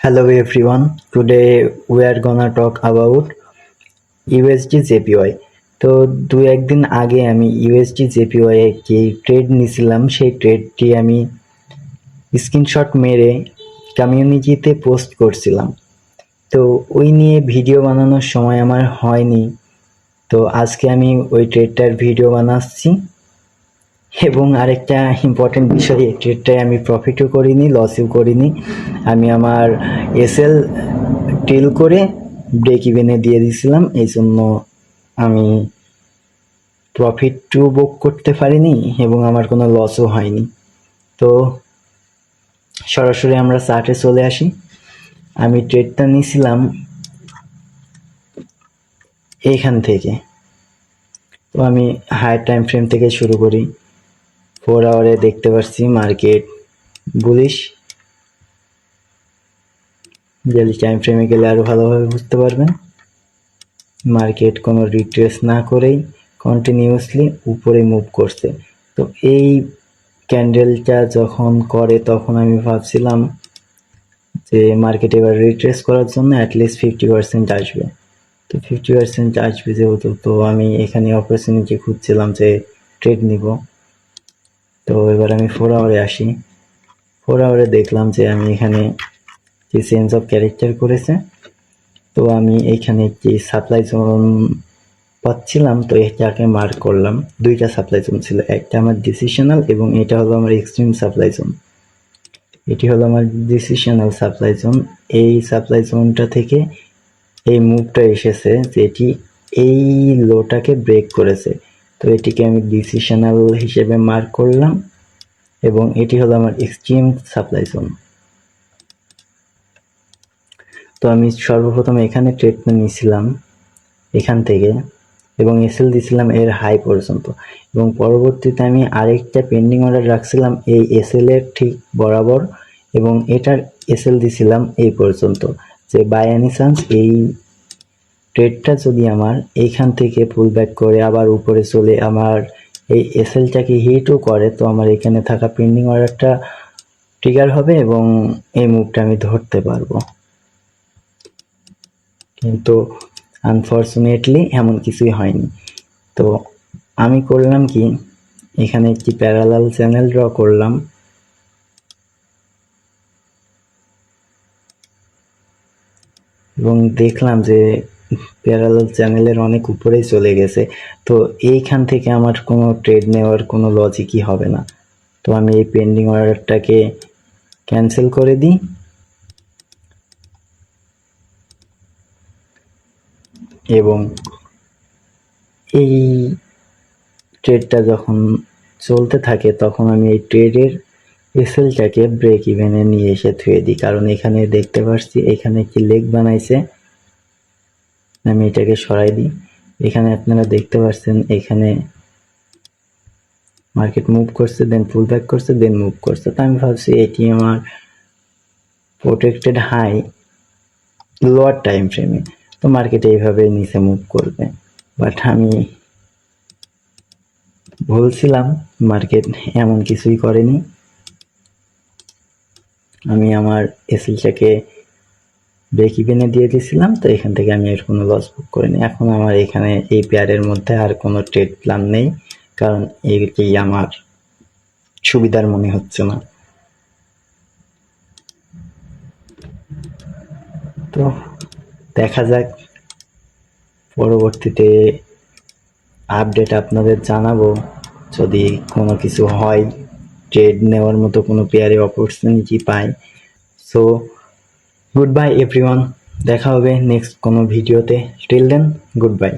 Hello everyone. Today we are gonna talk about USD JPY. তো দু একদিন আগে আমি USD JPY এ যে ট্রেড নিয়েছিলাম সেই ট্রেডটি আমি স্ক্রিনশট মেরে কমিউনিটিতে পোস্ট করছিলাম। তো ওই নিয়ে ভিডিও বানানোর সময় আমার হয়নি। তো আজকে আমি ওই ট্রেডটার ভিডিও বানাচ্ছি এবং আরেকটা ইম্পর্টেন্ট বিষয়, এই ট্রেডটায় আমি প্রফিটও করিনি, লসও করিনি। আমি আমার এসএল টিল করে ব্রেক ইভেনে দিয়ে দিয়েছিলাম, এই জন্য আমি প্রফিটও বুক করতে পারিনি এবং আমার কোনো লসও হয়নি। তো সরাসরি আমরা চার্টে চলে আসি। আমি ট্রেডটা নিয়েছিলাম এইখান থেকে। তো আমি হায়ার টাইম ফ্রেম থেকে শুরু করি। 4 আওয়ারে দেখতে পাচ্ছি মার্কেট বুলিশ। ডেইলি টাইম ফ্রেমে গেলে আরো ভালোভাবে বুঝতে পারবেন। মার্কেট কোনো রিট্রেস না করেই কন্টিনিউয়াসলি উপরে মুভ করছে। তো এই ক্যান্ডেলটা যখন করে তখন আমি ভাবছিলাম যে মার্কেট এবার রিট্রেস করার জন্য অ্যাটলিস্ট 50% আসবে। তো 50% আসবে যেহেতু, তো আমি এখানে অপরচুনিটি খুঁজছিলাম যে ট্রেড নিব। তো এবার আমি 4 আওয়ারে আসি। 4 আওয়ারে দেখলাম যে আমি এখানে যে চেঞ্জ অফ ক্যারেক্টার করেছে। তো আমি এইখানে একটি সাপ্লাই জোন পাচ্ছিলাম, তো এটাকে মার্ক করলাম। দুইটা সাপ্লাই জোন ছিল, একটা আমার ডিসিশনাল এবং এটা হলো আমার এক্সট্রিম সাপ্লাই জোন। এটি হলো আমার ডিসিশনাল সাপ্লাই জোন। এই সাপ্লাই জোনটা থেকে এই মুভটা এসেছে, যেটি এই লোটাকে ব্রেক করেছে। তো এটিকে আমি ডিসিশনাল হিসেবে মার্ক করলাম এবং এটি হলো আমার এক্সট্রিম সাপ্লাই জোন। তো আমি সর্বপ্রথম এখানে ট্রেডটা নিয়েছিলাম এখান থেকে এবং এসএল দিয়েছিলাম এর হাই পর্যন্ত, এবং পরবর্তীতে আমি আরেকটা পেন্ডিং অর্ডার রাখছিলাম এই এসএল এর ঠিক বরাবর এবং এটার এসএল দিয়েছিলাম এই পর্যন্ত, যে বাই এনি চান্স এই ট্রেডটা যদি আমার এইখান থেকে পুল ব্যাক করে আবার উপরে চলে আমার এই এসএলটাকে হিটও করে, তো আমার এখানে থাকা পেন্ডিং অর্ডারটা ট্রিগার হবে এবং এই মুভটা আমি ধরতে পারবো। কিন্তু আনফর্চুনেটলি এমন কিছুই হয়নি। তো আমি করলাম কি, এখানে একটি প্যারালাল চ্যানেল ড্র করলাম এবং দেখলাম যে প্যারালাল চ্যানেলের অনেক উপরেই চলে গেছে। তো এইখান থেকে আমার কোনো ট্রেড নেওয়ার কোনো লজিকই হবে না। তো আমি এই পেন্ডিং অর্ডারটাকে ক্যান্সেল করে দিই এবং এই ট্রেডটা যখন চলতে থাকে তখন আমি এই ট্রেডের এসএলটাকে ব্রেক ইভেনে নিয়ে এসে থুয়ে দিই, কারণ এখানে দেখতে পাচ্ছি এখানে একটি লেগ বানাইছে। আমি এটাকে সরাই দিই। এখানে আপনারা দেখতে পাচ্ছেন এখানে মার্কেট মুভ করছে, দেন পুল ব্যাক করছে, দেন মুভ করছে। তো আমি ভাবছি এটি আমার প্রোটেক্টেড হাই লোয়ার টাইম ফ্রেমে, তো মার্কেট এইভাবে নিচে মুভ করবে। বাট আমি ভুলছিলাম, মার্কেট এমন কিছুই করেনি। আমি আমার এসএলটাকে ব্রেক ইভেনে দিয়ে দিয়েছিলাম, তো এখান থেকে আমি এর কোনো লস বুক করিনি। এখন আমার এখানে এই পেয়ারের মধ্যে আর কোনো ট্রেড প্ল্যান নেই, কারণ এইটি আমার সুবিধার মনে হচ্ছে না। তো দেখা যাক, পরবর্তীতে আপডেট আপনাদের জানাবো যদি কোনো কিছু হয়, ট্রেড নেওয়ার মতো কোনো পেয়ারে অপরচুনিটি পাই। সো গুড বাই এভরিওয়ান, দেখা হবে নেক্সট কোনো ভিডিওতে। Till then good by.